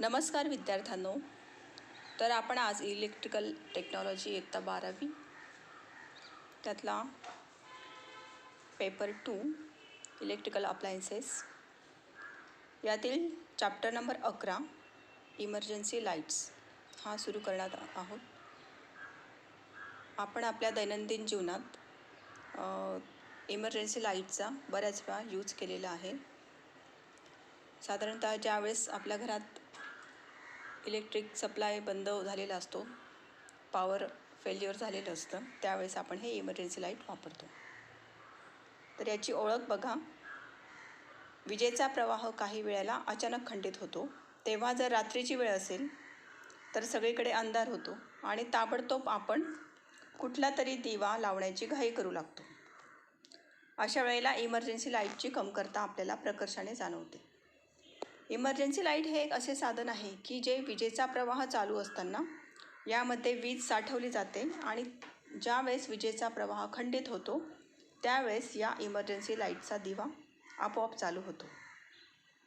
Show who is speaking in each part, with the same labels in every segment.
Speaker 1: नमस्कार विद्यार्थ्यांनो. तर आपण आज इलेक्ट्रिकल टेक्नॉलॉजी इयत्ता 12वी त्यातला पेपर 2 इलेक्ट्रिकल अप्लायन्सेस यातील चॅप्टर नंबर 11 इमर्जन्सी लाईट्स हा सुरू करणार आहोत. आपण आपल्या दैनंदिन जीवनात इमर्जन्सी लाईटचा बऱ्याच वेळा यूज केलेला आहे. साधारणतः ज्यावेळेस आपल्या घरात इलेक्ट्रिक सप्लाय बंद झालेला असतो, पॉवर फेल्युअर झालेलं असतं, त्यावेळेस आपण हे इमर्जन्सी लाईट वापरतो. तर याची ओळख बघा. विजेचा प्रवाह काही वेळेला अचानक खंडित होतो. तेव्हा जर रात्रीची वेळ असेल तर सगळीकडे अंधार होतो आणि ताबडतोब आपण कुठला तरी दिवा लावण्याची घाई करू लागतो. अशा वेळेला इमर्जन्सी लाईटची कमतरता आपल्याला प्रकर्षाने जाणवते. इमर्जन्सी लाईट हे एक असे साधन आहे की जे विजेचा प्रवाह चालू असताना यामध्ये वीज साठवली जाते आणि ज्यावेळेस विजेचा प्रवाह खंडित होतो त्यावेळेस या इमर्जन्सी लाईटचा दिवा आपोआप चालू होतो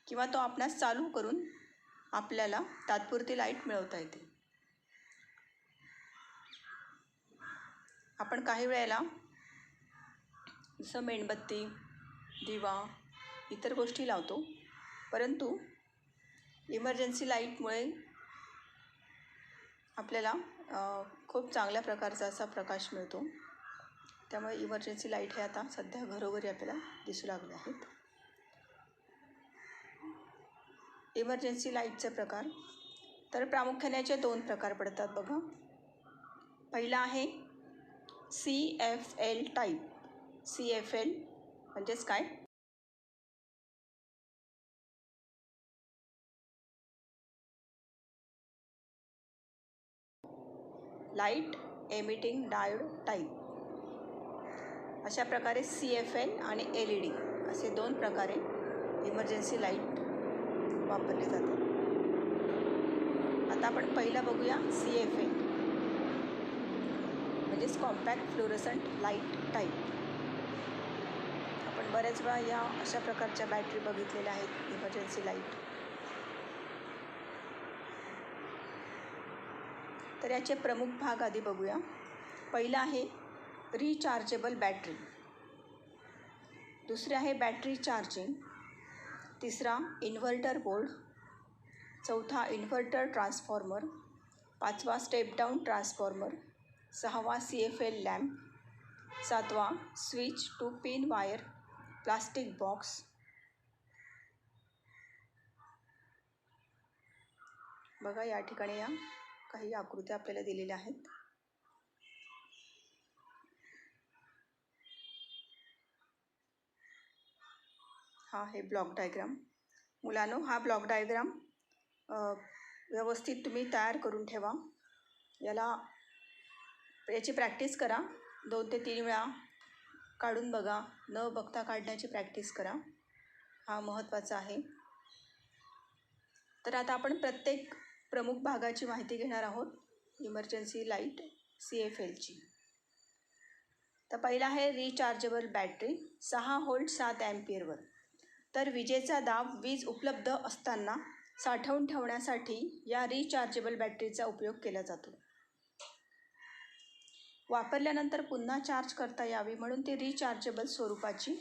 Speaker 1: किंवा तो आपणास चालू करून आपल्याला तात्पुरती लाईट मिळवता येते. आपण काही वेळेला जसं मेणबत्ती, दिवा, इतर गोष्टी लावतो, परंतु इमर्जन्सी लाईटमुळे आपल्याला खूप चांगल्या प्रकारचा असा प्रकाश मिळतो. त्यामुळे इमर्जन्सी लाईट हे आता सध्या घरोघरी आपल्याला दिसू लागले आहेत. इमर्जन्सी लाईटचे प्रकार तर प्रामुख्याने याचे 2 प्रकार पडतात बघा. पहिला आहे CFL टाईप. CFL म्हणजेच काय? Light emitting diode type. अशा प्रकारे CFL आणि LED असे 2 प्रकारे इमर्जन्सी लाईट वापरले जातात. आता आपण पहिला बघूया CFL म्हणजेच कॉम्पॅक्ट फ्लोरोसंट लाईट टाईप. आपण बऱ्याच वेळा या अशा प्रकारच्या बॅटरी बघितलेल्या आहेत इमर्जन्सी लाईट. तर याचे प्रमुख भाग आधी बघूया. पहिला आहे रिचार्जेबल बॅटरी, दुसरे आहे बॅटरी चार्जिंग, तिसरा इन्व्हर्टर बोर्ड, चौथा इन्व्हर्टर ट्रान्सफॉर्मर, पाचवा स्टेप डाऊन ट्रान्सफॉर्मर, सहावा CFL लॅम्प, सातवा switch two pin wire plastic box, बघा या ठिकाणी या काही आकृत्या आपल्याला दिलेल्या आहेत. हा आहे ब्लॉक डायग्राम. मुलांनो, हा ब्लॉक डायग्राम व्यवस्थित तुम्ही तयार करून ठेवा. याची प्रॅक्टिस करा. 2 ते 3 वेळा काढून बघा. न बघता काढण्याची प्रॅक्टिस करा. हा महत्त्वाचा आहे. तर आता आपण प्रत्येक प्रमुख भागाची माहिती घेणार आहोत इमर्जन्सी लाईट CFLची. तर पहिला आहे रिचार्जेबल बॅटरी 6 व्होल्ट 7 अँपिअरवर. तर विजेचा दाब वीज उपलब्ध असताना साठवून ठेवण्यासाठी या रिचार्जेबल बॅटरीचा उपयोग केला जातो. वापरल्यानंतर पुन्हा चार्ज करता यावी म्हणून ती रिचार्जेबल स्वरूपाची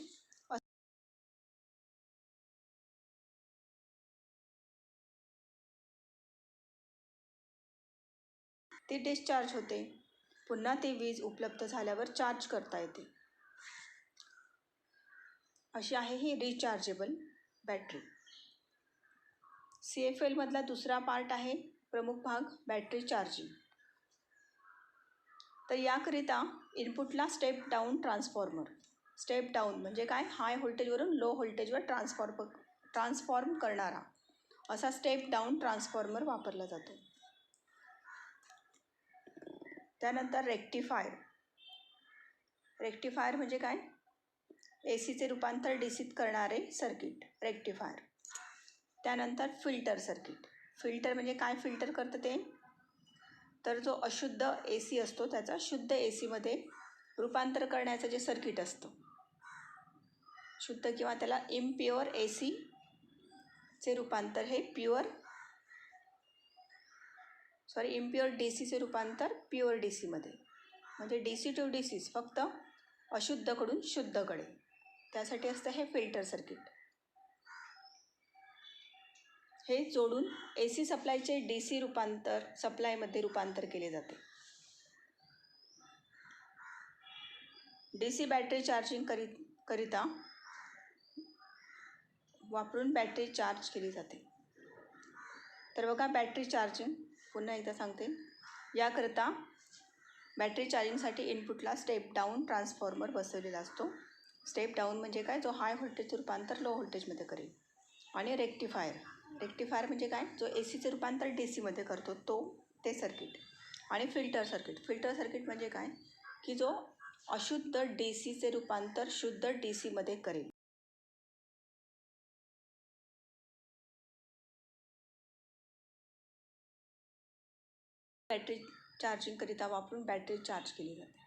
Speaker 1: ती डिस्चार्ज होते. पुन्हा ती वीज उपलब्ध झाल्यावर चार्ज करता येते. अशी आहे ही रिचार्जेबल बॅटरी. CFL मधला दुसरा पार्ट आहे प्रमुख भाग बॅटरी चार्जिंग. तर याकरिता इनपुटला step down transformer. Step down म्हणजे काय? हाय व्होल्टेजवरून लो व्होल्टेजवर ट्रान्सफॉर्म करणारा असा स्टेप डाऊन ट्रान्सफॉर्मर वापरला जातो. त्यानंतर रेक्टिफायर. रेक्टिफायर म्हणजे काय? ACचे रूपांतर DCत करणारे सर्किट रेक्टिफायर. त्यानंतर फिल्टर सर्किट. फिल्टर म्हणजे काय? फिल्टर करतं ते तर जो अशुद्ध AC असतो त्याचा शुद्ध ACमध्ये रूपांतर करण्याचं जे सर्किट असतं, शुद्ध किंवा त्याला इम्प्युअर ACचे रूपांतर हे प्युअर इम्प्युअर डी सीचे रूपांतर प्युअर डी सीमध्ये, म्हणजे डी सी टू डी सीच, फक्त अशुद्धकडून शुद्धकडे. त्यासाठी असतं हे फिल्टर सर्किट. हे जोडून ए सी सप्लायचे डी सी सप्लायमध्ये रूपांतर केले जाते. डी सी बॅटरी चार्जिंग करिता वापरून बॅटरी चार्ज केली जाते. तर बघा, बॅटरी चार्जिंग पुन्हा एकदा सांगते. याकरिता बॅटरी चार्जिंगसाठी इनपुटला स्टेप डाऊन ट्रान्सफॉर्मर बसवलेला असतो. स्टेप डाऊन म्हणजे काय, जो हाय व्होल्टेजचं रूपांतर लो व्होल्टेजमध्ये करेल. आणि रेक्टिफायर म्हणजे काय, जो ए सीचं रूपांतर डी सीमध्ये करतो ते सर्किट. आणि फिल्टर सर्किट म्हणजे काय, की जो अशुद्ध डी सीचे रूपांतर शुद्ध डी सीमध्ये करेल. बॅटरी चार्जिंगकरिता वापरून बॅटरी चार्ज केली जाते.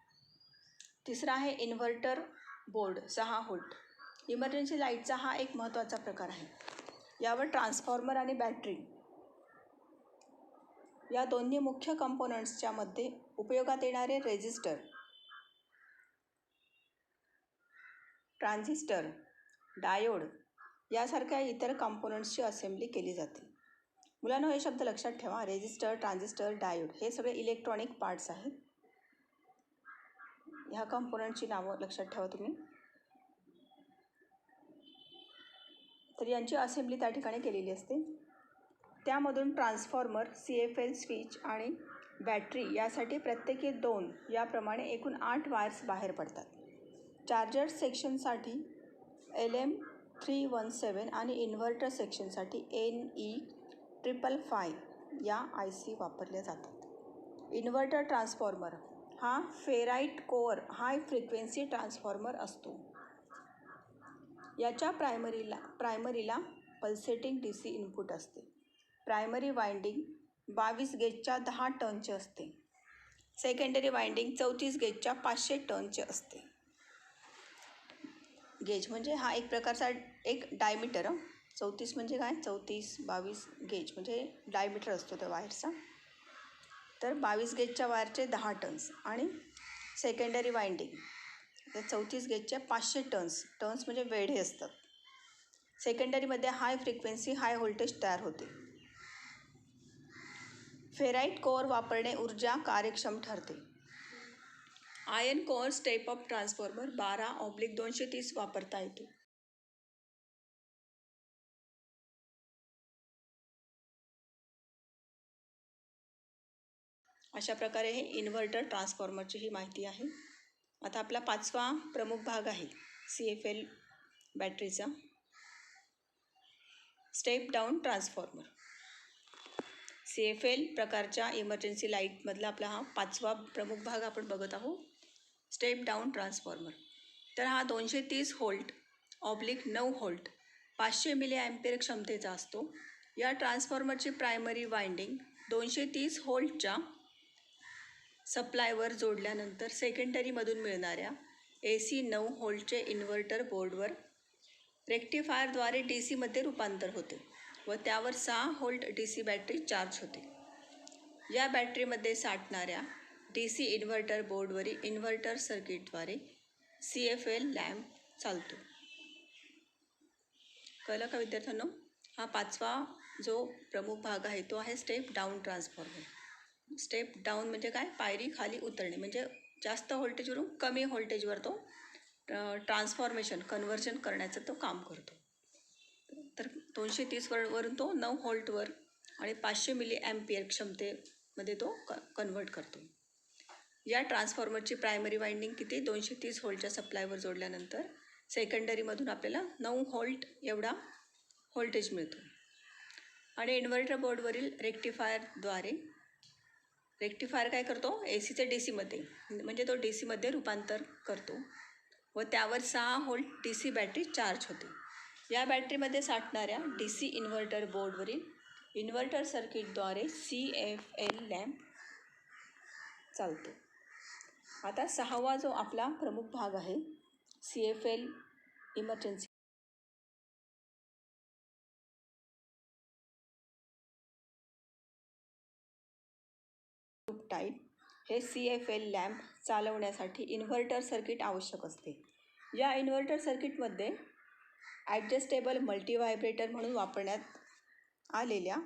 Speaker 1: तिसरा आहे इन्व्हर्टर बोर्ड 6 व्होल्ट. इमर्जन्सी लाईटचा हा एक महत्त्वाचा प्रकार आहे. यावर ट्रान्सफॉर्मर आणि बॅटरी या दोन्ही मुख्य कंपोनंट्सच्या मध्ये उपयोगात येणारे रेझिस्टर, ट्रान्झिस्टर, डायोड यासारख्या इतर कंपोनंट्सची असेंब्ली केली जाते. मुलांनो, हे शब्द लक्षात ठेवा. रेझिस्टर, ट्रान्झिस्टर, डायोड हे सगळे इलेक्ट्रॉनिक पार्ट्स आहेत. ह्या कंपोनंटची नावं लक्षात ठेवा तुम्ही. तर यांची असेंब्ली त्या ठिकाणी केलेली असते. त्यामधून ट्रान्सफॉर्मर, CFL स्विच आणि बॅटरी यासाठी प्रत्येकी 2 याप्रमाणे एकूण 8 वायर्स बाहेर पडतात. चार्जर सेक्शनसाठी LM317 आणि इन्व्हर्टर सेक्शनसाठी NE555 या IC वापरल्या जातात. इन्व्हर्टर ट्रान्सफॉर्मर हा ferrite core high frequency transformer असतो. याच्या प्रायमरीला पल्सेटिंग DC इनपुट असते. प्रायमरी वाइंडिंग 22 गेजच्या 10 टर्नचे असते. सेकंडरी वाइंडिंग 34 गेजच्या 500 टर्नचे असते. गेज म्हणजे हा एक प्रकारचा एक डायमीटर. 34 म्हणजे काय, 34, 22 गेज म्हणजे डायमीटर असतो त्या वायरचा. तर 22 गेजच्या वायरचे 10 टर्न्स आणि सेकंडरी वाइंडिंग 34 गेजच्या 500 टर्न्स म्हणजे वेढे असतात. सेकंडरीमध्ये हाय फ्रिक्वेन्सी हाय व्होल्टेज तयार होते. फेराइट कोअर वापरणे ऊर्जा कार्यक्षम ठरते. Iron core step up transformer 12/230 वापरता येतो. अशा प्रकारे हे इन्व्हर्टर ट्रान्सफॉर्मरची ही माहिती आहे. आता आपला 5वा प्रमुख भाग आहे CFL बॅटरीचा, स्टेप डाऊन ट्रान्सफॉर्मर. CFL प्रकारच्या इमर्जन्सी लाईटमधला आपला हा 5वा प्रमुख भाग आपण बघत आहोत, स्टेप डाऊन ट्रान्सफॉर्मर. तर हा 230 व्होल्ट / 9 व्होल्ट 500 मिली ॲम्पियर क्षमतेचा असतो. या ट्रान्सफॉर्मरची प्रायमरी वाइंडिंग 230 व्होल्टच्या सप्लायवर जोडल्यानंतर सेकंडरीमधून मिळणाऱ्या AC 9 व्होल्टचे इन्व्हर्टर बोर्डवर रेक्टिफायरद्वारे DCमध्ये रूपांतर होते व त्यावर 6 व्होल्ट DC बॅटरी चार्ज होते. या बॅटरीमध्ये साठणाऱ्या DC इन्व्हर्टर बोर्डवरील इन्व्हर्टर सर्किटद्वारे CFL लॅम्प चालतो. कळलं का विद्यार्थ्यांनो? हा 5वा जो प्रमुख भाग आहे तो आहे step down transformer. Step down म्हणजे काय, पायरी खाली उतरणे, म्हणजे जास्त व्होल्टेजवरून कमी व्होल्टेजवर तो कन्व्हर्जन करण्याचं तो काम करतो. तर 230 वरून तो 9 व्होल्टवर आणि 500 मिली ॲम्पियर क्षमतेमध्ये तो कन्व्हर्ट करतो. या ट्रान्सफॉर्मरची प्रायमरी वाइंडिंग किती, 230 व्होल्टच्या सप्लायवर जोडल्यानंतर सेकंडरीमधून आपल्याला 9 व्होल्ट एवढा व्होल्टेज मिळतो. आणि इन्व्हर्टर बोर्डवरील रेक्टिफायर काय करतो, ACचे DCमध्ये म्हणजे तो DCमध्ये रूपांतर करतो व त्यावर 6 व्होल्ट DC बॅटरी चार्ज होते. या बॅटरीमध्ये साठणाऱ्या DC इन्व्हर्टर बोर्डवरील इन्व्हर्टर सर्किटद्वारे CFL लॅम्प चालतो. आता 6वा जो आपला प्रमुख भाग आहे CFL इमर्जन्सी टाईप हे CFL लॅम्प चालवण्यासाठी इन्व्हर्टर सर्किट आवश्यक असते. या इन्व्हर्टर सर्किटमध्ये ॲडजस्टेबल मल्टीव्हायब्रेटर म्हणून वापरण्यात आलेल्या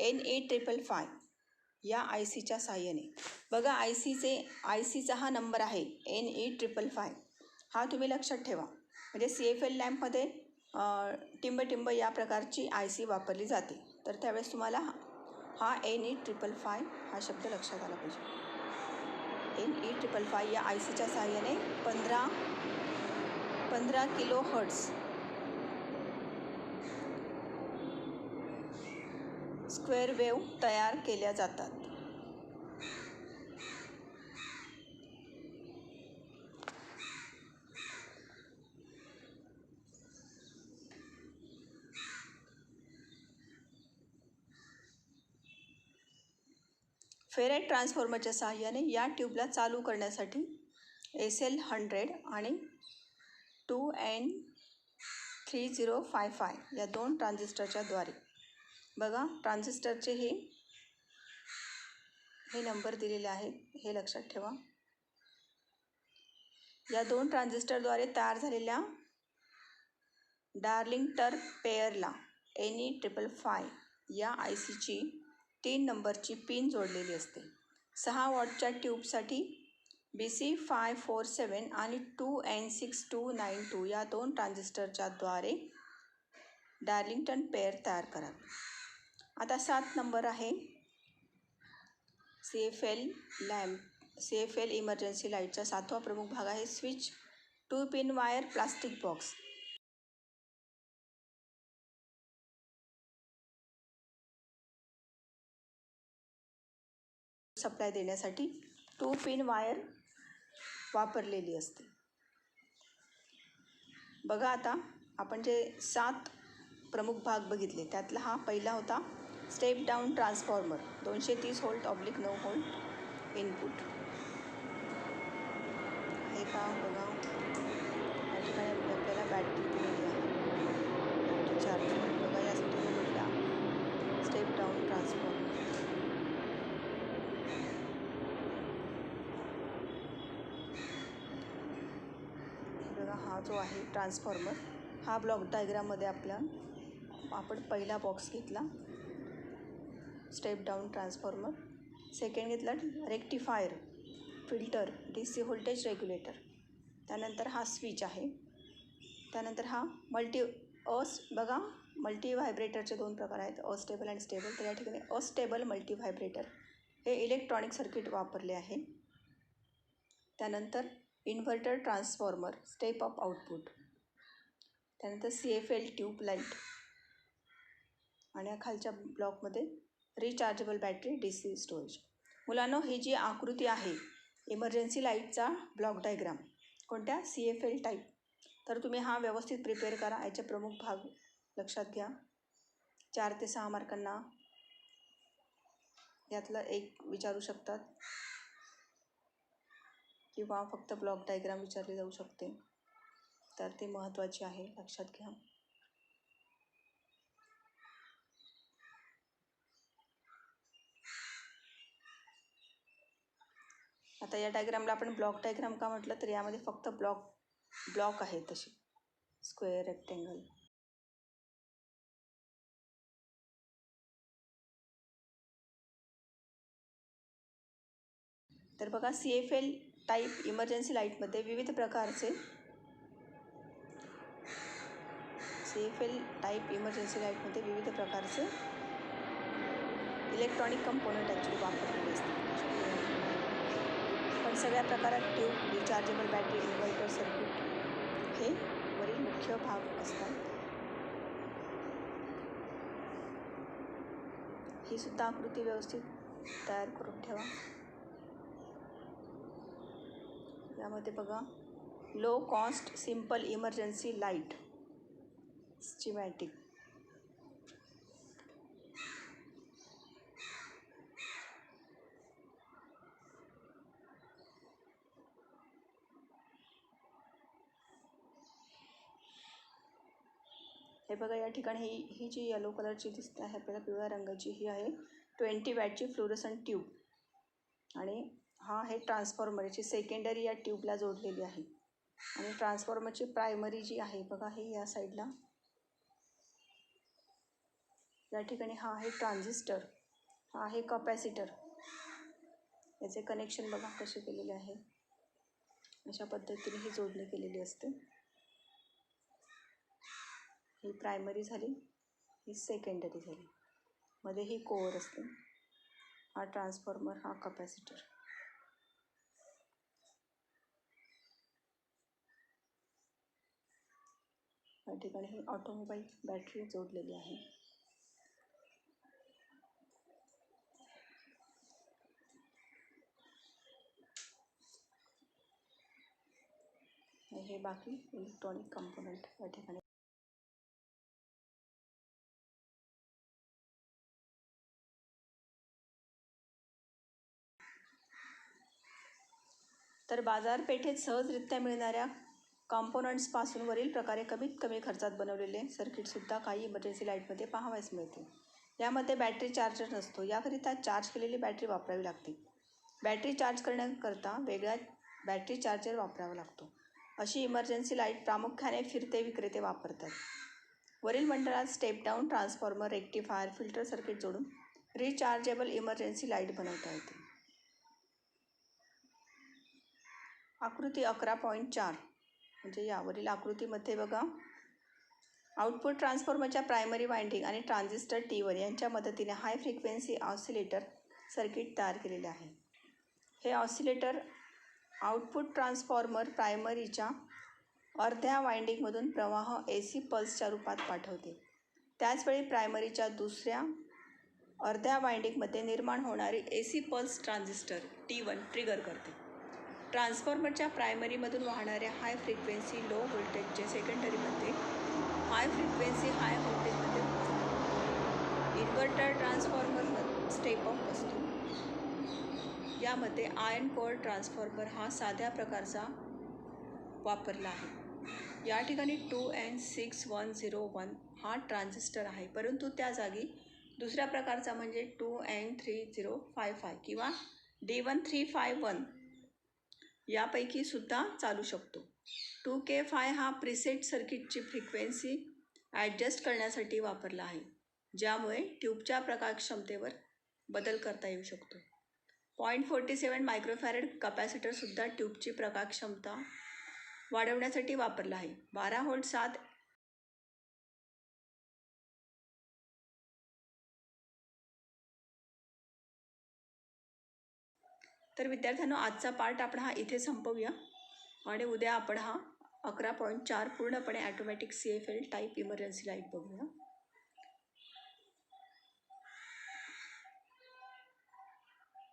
Speaker 1: NE555 या ICच्या साहाय्याने बघा ICचा हा नंबर आहे NE555. हा तुम्ही लक्षात ठेवा. म्हणजे CFL लॅम्पमध्ये टिंब या प्रकारची IC वापरली जाते. तर त्यावेळेस तुम्हाला हा NE555 हा शब्द लक्षात आला पाहिजे. NE555 या ICच्या साहाय्याने 15 किलो हर्ट्ज स्क्वेअर वेव्ह तयार केल्या जातात. फेराइट ट्रान्सफॉर्मरच्या साहाय्याने या ट्यूबला चालू करण्यासाठी SL100 आणि 2N3055 या 2 ट्रान्झिस्टरच्या द्वारे बघा ट्रान्झिस्टरचे हे नंबर दिलेले आहेत, हे लक्षात ठेवा. या 2 ट्रान्झिस्टरद्वारे तयार झालेल्या डार्लिंग्टन पेअरला NE555 या ICची 3 नंबरची पिन जोडलेली असते. 6 वॉटच्या ट्यूबसाठी BC547 आणि 2N6292 या 2 ट्रान्झिस्टरच्या द्वारे डार्लिंग्टन पेअर तयार करावी. आता 7 नंबर आहे CFL इमर्जन्सी लाईटचा 7वा प्रमुख भाग आहे switch 2 pin wire plastic box. Supply देण्यासाठी 2 पिन वायर वापरलेली असते. बघा आता आपण जे 7 प्रमुख भाग बघितले त्यातला हा पहिला होता step down transformer 230 volt oblique 9 volt input. हे का बघा या ठिकाणी आपल्याला बॅटरी दिलेली आहे, बॅटरी चार्ज बघा. यासाठी म्हटला स्टेप डाऊन ट्रान्सफॉर्मर. बघा हा जो आहे ट्रान्सफॉर्मर हा ब्लॉक डायग्राममध्ये आपण पहिला बॉक्स घेतला स्टेप डाऊन ट्रान्सफॉर्मर. सेकंड घेतला rectifier filter DC voltage regulator. त्यानंतर हा स्विच आहे. त्यानंतर हा बघा मल्टीव्हायब्रेटरचे 2 प्रकार आहेत, अस्टेबल आणि स्टेबल. तर या ठिकाणी अस्टेबल मल्टीव्हायब्रेटर हे इलेक्ट्रॉनिक सर्किट वापरले आहे. त्यानंतर inverter transformer step up output. त्यानंतर CFL ट्यूब लाईट आणि खालच्या ब्लॉकमध्ये रिचार्जेबल बॅटरी DC स्टोरेज. मुलांनो ही जी आकृती आहे इमर्जन्सी लाईटचा ब्लॉक डायग्राम कोणत्या CFL टाईप. तर तुम्ही हा व्यवस्थित प्रिपेअर करा. याचे प्रमुख भाग लक्षात घ्या. 4 ते 6 मार्कांना यातलं एक विचारू शकतात किंवा फक्त ब्लॉक डायग्राम विचारले जाऊ शकते. तर ते महत्त्वाचे आहे, लक्षात घ्या. आता या डायग्रामला आपण ब्लॉक डायग्राम का म्हटलं तर यामध्ये फक्त ब्लॉक आहे तसे स्क्वेअर रेक्टेंगल. तर बघा CFL टाईप इमर्जन्सी लाईटमध्ये विविध प्रकारचे इलेक्ट्रॉनिक कंपोनंट ॲक्च्युली वापरलेले असतात. पण सगळ्या प्रकारात tube rechargeable battery inverter circuit हे वरील मुख्य भाग असतात. ही सुद्धा आकृती व्यवस्थित तयार करून ठेवा. यामध्ये बघा low cost simple emergency light schematic. हे बघा या ठिकाणी ही जी येलो कलरची दिसते आहे आपल्याला पिवळ्या रंगाची ही आहे 20 वॅटची फ्लोरोसंट ट्यूब. आणि हा आहे ट्रान्सफॉर्मर, याची सेकंडरी या ट्यूबला जोडलेली आहे. आणि ट्रान्सफॉर्मरची प्रायमरी जी आहे बघा, हे या साईडला, या ठिकाणी हा आहे ट्रान्झिस्टर, हा आहे कपॅसिटर. याचे कनेक्शन बघा कसे केलेले आहे. अशा पद्धतीने ही जोडणी केलेली असते. ही प्रायमरी झाली, ही सेकंडरी झाली, मध्ये ही कोअर असते. हा ट्रान्सफॉर्मर, हा कपॅसिटर. या ठिकाणी ही ऑटोमोबाईल बॅटरी जोडलेली आहे. हे बाकी इलेक्ट्रॉनिक कंपोनंट या ठिकाणी. तर बाजारपेठेत सहजरित्या मिळणाऱ्या कॉम्पोनंट्सपासून वरील प्रकारे कमीत कमी खर्चात बनवलेले सर्किटसुद्धा काही इमर्जन्सी लाईटमध्ये पाहावयास मिळते. यामध्ये बॅटरी चार्जर नसतो. याकरिता चार्ज केलेली बॅटरी वापरावी लागते. बॅटरी चार्ज करण्याकरता वेगळा बॅटरी चार्जर वापरावा लागतो. अशी इमर्जन्सी लाईट प्रामुख्याने फिरते विक्रेते वापरतात. वरील मंडळात step down transformer, rectifier, filter circuit जोडून रिचार्जेबल इमर्जन्सी लाईट बनवता येते. आकृती 11.4 म्हणजे यावरील आकृतीमध्ये बघा, आउटपुट ट्रान्सफॉर्मरच्या प्रायमरी वाइंडिंग आणि ट्रान्झिस्टर T1 यांच्या मदतीने हाय फ्रिक्वेन्सी ऑसिलेटर सर्किट तयार केलेले आहे. हे ऑसिलेटर आउटपुट ट्रान्सफॉर्मर प्रायमरीच्या अर्ध्या वाइंडिंगमधून प्रवाह AC पल्सच्या रूपात पाठवते. त्याचवेळी प्रायमरीच्या दुसऱ्या अर्ध्या वाइंडिंगमध्ये निर्माण होणारी AC pulse transistor T1 trigger करते. ट्रान्सफॉर्मरच्या प्रायमरीमधून वाहणाऱ्या हाय फ्रिक्वेन्सी लो व्होल्टेजचे सेकंडरीमध्ये हाय फ्रिक्वेन्सी हाय व्होल्टेजमध्ये इन्व्हर्टर ट्रान्सफॉर्मर स्टेपअप असतो. यामध्ये आयर्न कोअर ट्रान्सफॉर्मर हा साध्या प्रकारचा वापरला आहे. या ठिकाणी 2N6101 हा ट्रान्झिस्टर आहे, परंतु त्या जागी दुसऱ्या प्रकारचा म्हणजे 2N3055 किंवा D1351 यापैकी सुद्धा चालू शकतो. 2K5 हा प्रीसेट सर्किटची फ्रिक्वेन्सी ॲडजस्ट करण्यासाठी वापरला आहे, ज्यामुळे ट्यूबच्या प्रकाशक्षमतेवर बदल करता येऊ शकतो. 0.47 मायक्रोफॅरेड कपॅसिटरसुद्धा ट्यूबची प्रकाशक्षमता वाढवण्यासाठी वापरला आहे. 12 व्होल्ट 7. तर विद्यार्थ्यांनो, आजचा पार्ट आपण हा इथे संपवूया आणि उद्या आपण हा 11.4 पूर्णपणे automatic CFL type emergency light बघूया.